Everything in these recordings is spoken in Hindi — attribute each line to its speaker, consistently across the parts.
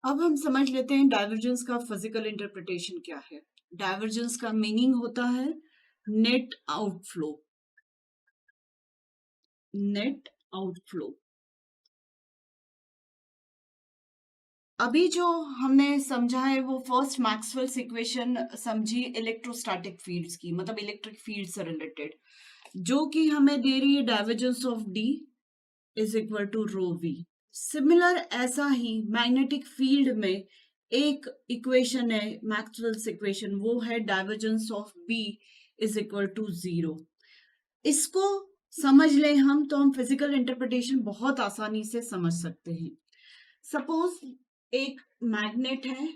Speaker 1: अब हम समझ लेते हैं डाइवर्जेंस का फिजिकल इंटरप्रिटेशन क्या है। डाइवर्जेंस का मीनिंग होता है नेट आउटफ्लो। Net outflow. अभी जो हमने समझा है वो फर्स्ट मैक्सवेल्स इक्वेशन समझी इलेक्ट्रोस्टैटिक फील्ड्स की, मतलब इलेक्ट्रिक फील्ड से रिलेटेड, जो कि हमें दे रही है divergence of D is equal to rho V. Similar ऐसा ही मैग्नेटिक फील्ड में एक इक्वेशन है मैक्सवेल्स इक्वेशन, वो है divergence of B is equal to zero. इसको समझ लें हम तो हम फिजिकल इंटरप्रिटेशन बहुत आसानी से समझ सकते हैं। सपोज एक मैग्नेट है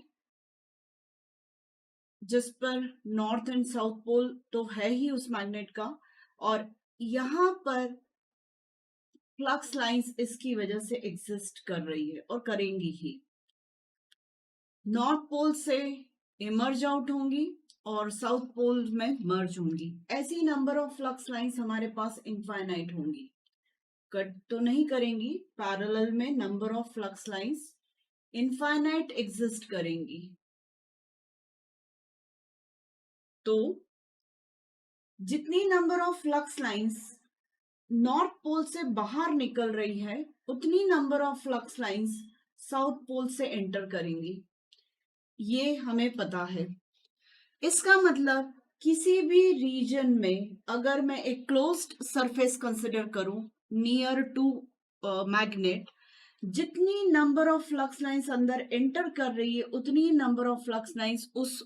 Speaker 1: जिस पर नॉर्थ एंड साउथ पोल तो है ही उस मैग्नेट का, और यहां पर फ्लक्स लाइंस इसकी वजह से एग्जिस्ट कर रही है और करेंगी ही। नॉर्थ पोल से इमर्ज आउट होंगी और साउथ पोल में मर्ज होंगी। ऐसी नंबर ऑफ फ्लक्स लाइंस हमारे पास इनफाइनाइट होंगी, कट तो नहीं करेंगी, पैरेलल में number of flux lines infinite exist करेंगी। तो जितनी number of flux lines north pole से बाहर निकल रही है उतनी number of flux lines south pole से एंटर करेंगी, ये हमें पता है। इसका मतलब किसी भी रीजन में अगर मैं एक क्लोज्ड सरफेस कंसिडर करूं नियर टू मैग्नेट, जितनी नंबर ऑफ फ्लक्स लाइंस अंदर एंटर कर रही है उतनी नंबर ऑफ फ्लक्स लाइंस उस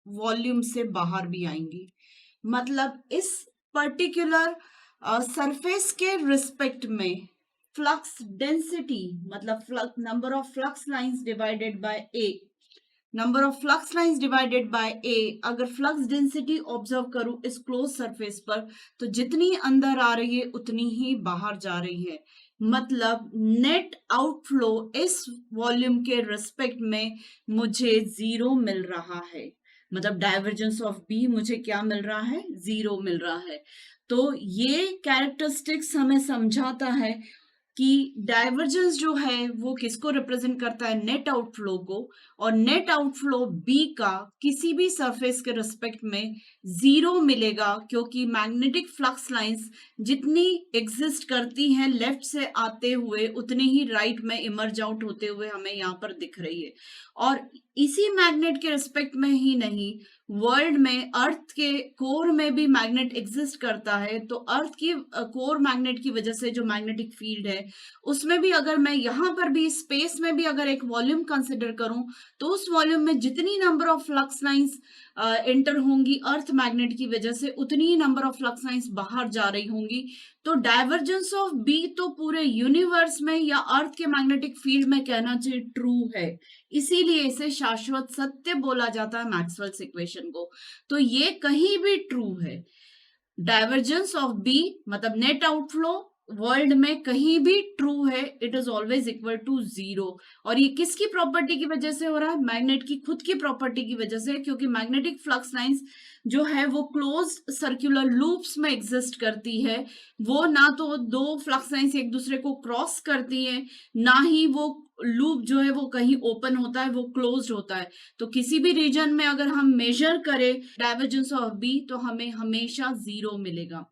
Speaker 1: वॉल्यूम से बाहर भी आएंगी। मतलब इस पर्टिकुलर सरफेस के रिस्पेक्ट में फ्लक्स डेंसिटी, मतलब number of flux lines divided by A, number of flux lines divided by A, अगर फ्लक्स डेंसिटी ऑब्जर्व करूं इस क्लोज सरफेस पर तो जितनी अंदर आ रही है उतनी ही बाहर जा रही है। मतलब नेट आउटफ्लो इस वॉल्यूम के रिस्पेक्ट में मुझे जीरो मिल रहा है। मतलब डाइवर्जेंस ऑफ बी मुझे क्या मिल रहा है, जीरो मिल रहा है। तो ये कैरेक्टरिस्टिक्स हमें समझाता है कि डाइवर्जेंस जो है वो किसको रिप्रेजेंट करता है, नेट आउटफ्लो को। और नेट आउटफ्लो बी का किसी भी सरफेस के रिस्पेक्ट में जीरो मिलेगा, क्योंकि मैग्नेटिक फ्लक्स लाइंस जितनी एग्जिस्ट करती हैं लेफ्ट से आते हुए उतनी ही राइट में इमर्ज आउट होते हुए हमें यहाँ पर दिख रही है। और इसी मैग्नेट के रिस्पेक्ट में ही नहीं, वर्ल्ड में अर्थ के कोर में भी मैग्नेट एग्जिस्ट करता है। तो अर्थ की कोर मैग्नेट की वजह से जो मैग्नेटिक फील्ड है उसमें भी अगर मैं यहाँ पर भी स्पेस में भी अगर एक वॉल्यूम कंसिडर करूं तो उस वॉल्यूम में जितनी number of flux lines enter होंगी अर्थ मैग्नेट की वजह से उतनी ही नंबर ऑफ फ्लक्स लाइंस बाहर जा रही होंगी। तो डाइवर्जेंस ऑफ बी तो पूरे यूनिवर्स में या अर्थ के मैग्नेटिक फील्ड में कहना चाहिए ट्रू है, इसीलिए इसे शाश्वत सत्य बोला जाता है मैक्सवेल्स इक्वेशन को। तो ये कहीं भी ट्रू है। डाइवर्जेंस ऑफ बी मतलब नेट आउटफ्लो वर्ल्ड में कहीं भी ट्रू है, it is always equal to zero. और ये किसकी प्रॉपर्टी की वजह से हो रहा है, मैग्नेट की खुद की प्रॉपर्टी की वजह से, क्योंकि मैग्नेटिक फ्लक्स लाइंस जो है वो क्लोज सर्कुलर लूप्स में एग्जिस्ट करती है। वो ना तो दो फ्लक्स लाइंस एक दूसरे को क्रॉस करती है, ना ही वो लूप जो है वो कहीं ओपन होता है, वो क्लोज्ड होता है। तो किसी भी रीजन में अगर हम मेजर करें डाइवर्जेंस ऑफ बी तो हमें हमेशा जीरो मिलेगा।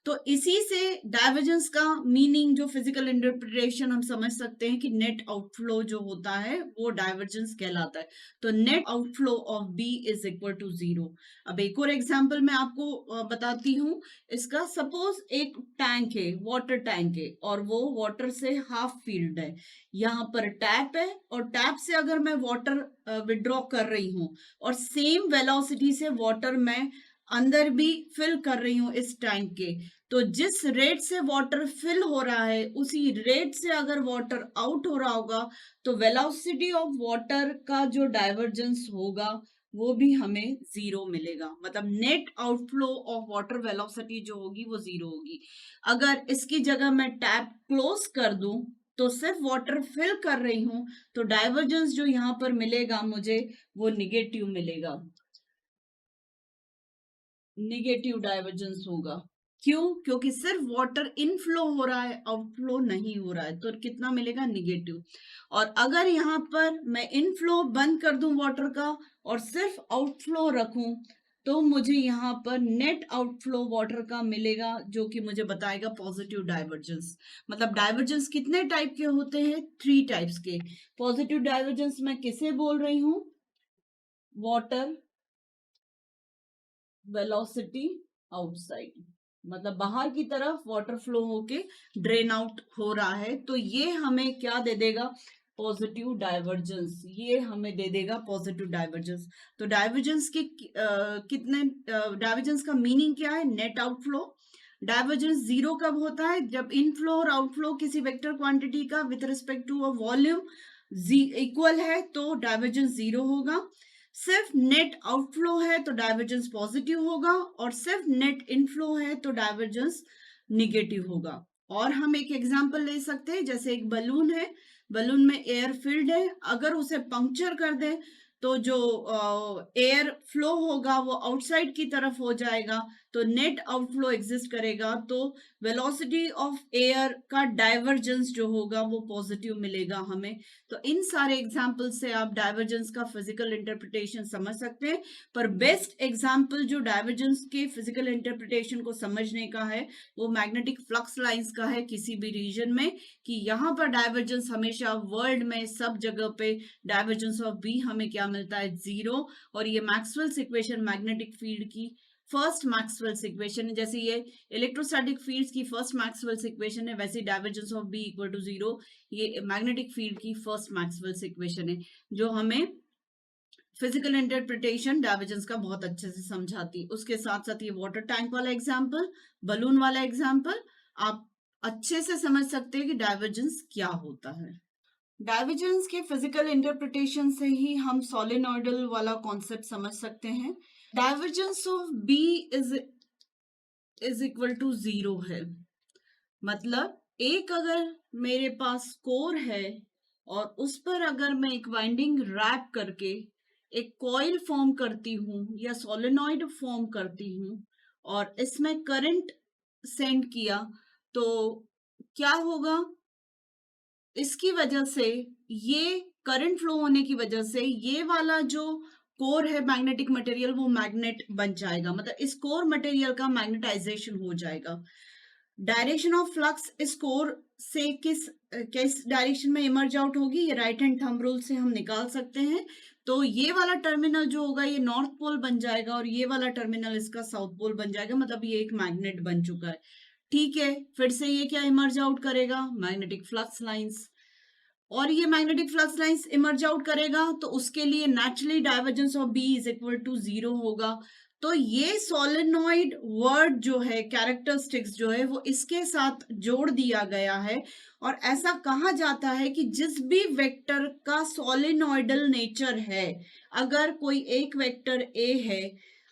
Speaker 1: तो इसी से डाइवर्जेंस का मीनिंग जो फिजिकल इंटरप्रिटेशन हम समझ सकते हैं कि नेट आउटफ्लो जो होता है वो डाइवर्जेंस कहलाता है। तो net outflow of B is equal to zero. अब एक और एग्जांपल मैं आपको बताती हूँ इसका। सपोज एक टैंक है, वाटर टैंक है, और वो वाटर से हाफ फील्ड है। यहाँ पर टैप है और टैप से अगर मैं वाटर विड्रॉ कर रही हूँ और सेम वेलोसिटी से वाटर मैं अंदर भी फिल कर रही हूँ इस टैंक के, तो जिस रेट से वाटर फिल हो रहा है उसी रेट से अगर वाटर आउट हो रहा होगा तो वेलोसिटी ऑफ वाटर का जो डाइवर्जेंस होगा वो भी हमें जीरो मिलेगा। मतलब net outflow of water velocity जो होगी वो जीरो होगी। अगर इसकी जगह मैं टैप क्लोज कर दूं तो सिर्फ वाटर फिल कर रही हूं तो डाइवर्जेंस जो यहाँ पर मिलेगा मुझे वो निगेटिव मिलेगा, निगेटिव डाइवर्जेंस होगा। क्यों? क्योंकि सिर्फ वाटर इनफ्लो हो रहा है, आउटफ्लो नहीं हो रहा है, तो कितना मिलेगा? निगेटिव। और अगर यहाँ पर मैं इनफ्लो बंद कर दूं वाटर का और सिर्फ आउटफ्लो रखूं, तो मुझे यहाँ पर नेट आउटफ्लो वाटर का मिलेगा, जो कि मुझे बताएगा पॉजिटिव डाइवर्जेंस। मतलब डाइवर्जेंस कितने टाइप के होते हैं? 3 टाइप्स के। पॉजिटिव डाइवर्जेंस मैं किसे बोल रही हूँ? वाटर वेलोसिटी आउटसाइड, मतलब बाहर की तरफ वाटर फ्लो होके ड्रेन आउट हो रहा है, तो ये हमें क्या दे देगा? Positive divergence. ये हमें दे देगा पॉजिटिव डाइवर्जेंस। तो डाइवर्जेंस के कितने डाइवर्जेंस का मीनिंग क्या है? Net outflow. डाइवर्जेंस जीरो कब होता है? जब इनफ्लो और आउटफ्लो किसी वेक्टर क्वांटिटी का with respect to a volume equal है, तो डाइवर्जेंस जीरो होगा। सिर्फ नेट आउटफ्लो है तो डाइवर्जेंस पॉजिटिव होगा, और सिर्फ नेट इनफ्लो है तो डाइवर्जेंस निगेटिव होगा। और हम एक एग्जांपल ले सकते हैं, जैसे एक बलून है, बलून में एयर फिल्ड है, अगर उसे पंक्चर कर दे तो जो एयर फ्लो होगा वो आउटसाइड की तरफ हो जाएगा, तो नेट आउटफ्लो एग्जिस्ट करेगा, तो वेलोसिटी ऑफ एयर का डाइवर्जेंस जो होगा वो पॉजिटिव मिलेगा हमें। तो इन सारे एग्जाम्पल से आप डाइवर्जेंस का फिजिकल इंटरप्रिटेशन समझ सकते हैं। पर बेस्ट एग्जाम्पल जो डाइवर्जेंस के फिजिकल इंटरप्रिटेशन को समझने का है, वो मैग्नेटिक फ्लक्स लाइंस का है किसी भी रीजन में, कि यहाँ पर डाइवर्जेंस हमेशा वर्ल्ड में सब जगह पे डाइवर्जेंस ऑफ बी हमें क्या मिलता है? जीरो। और ये मैक्सवेल्स इक्वेशन मैग्नेटिक फील्ड की फर्स्ट मैक्सवेल्स इक्वेशन है। जैसे ये इलेक्ट्रोस्टैटिक फील्ड्स की फर्स्ट मैक्सवेल्स इक्वेशन है, वैसे divergence of B equal to zero ये मैग्नेटिक फील्ड की फर्स्ट मैक्सवेल्स इक्वेशन है, जो हमें फिजिकल इंटरप्रिटेशन डाइवर्जेंस का बहुत अच्छे से समझाती है। उसके साथ साथ ये वाटर टैंक वाला एग्जाम्पल, बलून वाला एग्जाम्पल, आप अच्छे से समझ सकते हैं कि डाइवर्जेंस क्या होता है। डाइवर्जेंस के फिजिकल इंटरप्रिटेशन से ही हम सोलेनोइडल वाला कॉन्सेप्ट समझ सकते हैं। Divergence of B is equal to zero है। मतलब एक अगर मेरे पास कोर है और उस पर अगर मैं एक वाइंडिंग रैप करके एक कॉइल फॉर्म करती हूँ या सोलेनॉइड फॉर्म करती हूँ और इसमें करंट सेंड किया, तो क्या होगा? इसकी वजह से, ये करंट फ्लो होने की वजह से ये वाला जो कोर है मैग्नेटिक मटेरियल, वो मैग्नेट बन जाएगा। मतलब इस कोर मटेरियल का मैग्नेटाइजेशन हो जाएगा। डायरेक्शन ऑफ फ्लक्स इस कोर से किस डायरेक्शन में इमर्ज आउट होगी, ये राइट हैंड थंब रूल से हम निकाल सकते हैं। तो ये वाला टर्मिनल जो होगा ये नॉर्थ पोल बन जाएगा, और ये वाला टर्मिनल इसका साउथ पोल बन जाएगा। मतलब ये एक मैग्नेट बन चुका है। ठीक है, फिर से ये क्या इमर्ज आउट करेगा? Magnetic flux lines. और ये magnetic flux lines emerge out करेगा, तो उसके लिए naturally divergence of B is equal to zero होगा। तो ये सोलेनॉइड वर्ड जो है, कैरेक्टरिस्टिक्स जो है, वो इसके साथ जोड़ दिया गया है। और ऐसा कहा जाता है कि जिस भी वेक्टर का सोलेनॉइडल नेचर है, अगर कोई एक वेक्टर ए है,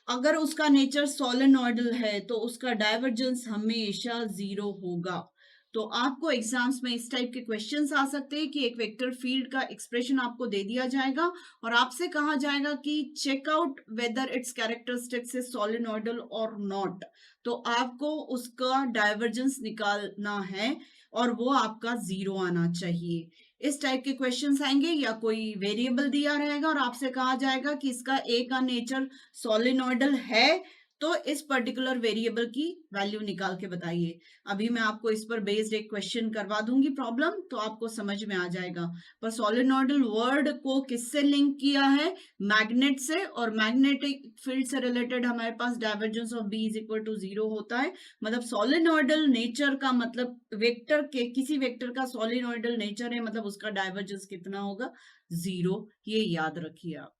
Speaker 1: अगर उसका नेचर सोलेनॉइडल है, तो उसका डाइवर्जेंस हमेशा जीरो होगा। तो आपको एग्जाम्स में इस टाइप के क्वेश्चंस आ सकते हैं कि एक वेक्टर फील्ड का एक्सप्रेशन आपको दे दिया जाएगा और आपसे कहा जाएगा कि check out whether its characteristics is solenoidal और नॉट। तो आपको उसका डाइवर्जेंस निकालना है और वो आपका जीरो आना चाहिए। इस टाइप के क्वेश्चंस आएंगे, या कोई वेरिएबल दिया रहेगा और आपसे कहा जाएगा कि इसका ए का नेचर सोलेनॉइडल है, तो इस पर्टिकुलर वेरिएबल की वैल्यू निकाल के बताइए। अभी मैं आपको इस पर बेस्ड एक क्वेश्चन करवा दूंगी प्रॉब्लम, तो आपको समझ में आ जाएगा। पर सोलेनॉइडल वर्ड को किससे लिंक किया है? मैग्नेट से। और मैग्नेटिक फील्ड से रिलेटेड हमारे पास divergence of B is equal to zero होता है। मतलब सोलेनॉइडल नेचर का मतलब वेक्टर के, किसी वेक्टर का सोलेनॉइडल नेचर है, मतलब उसका डाइवर्जेंस कितना होगा? जीरो। ये याद रखिए आप।